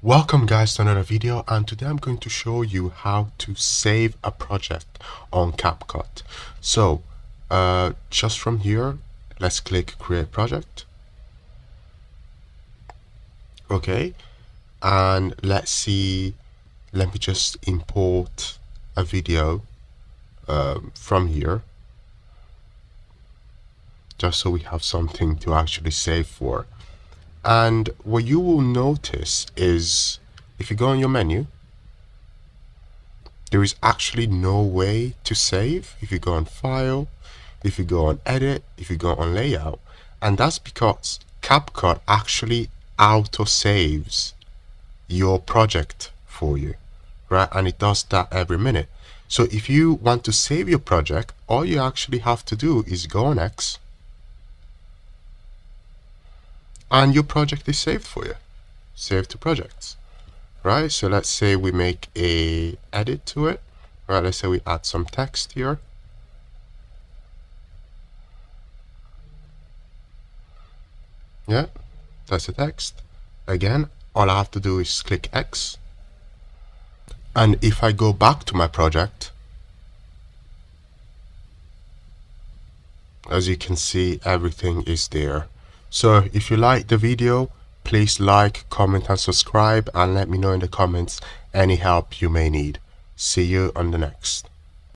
Welcome guys to another video, and today I'm going to show you how to save a project on CapCut. So just from here, let's click create project. Okay, and let me just import a video from here, just so we have something to actually save for. And what you will notice is, if you go on your menu, there is actually no way to save. If you go on file, if you go on edit, if you go on layout, and that's because CapCut actually auto saves your project for you, right? And it does that every minute. So if you want to save your project, all you actually have to do is go on X, and your project is saved for you. Save to projects, right? So let's say we make a edit to it, right? Let's say we add some text here. Yeah, that's the text. Again, all I have to do is click X. And if I go back to my project, as you can see, everything is there. So if you like the video, please like, comment and subscribe, and let me know in the comments any help you may need. See you on the next.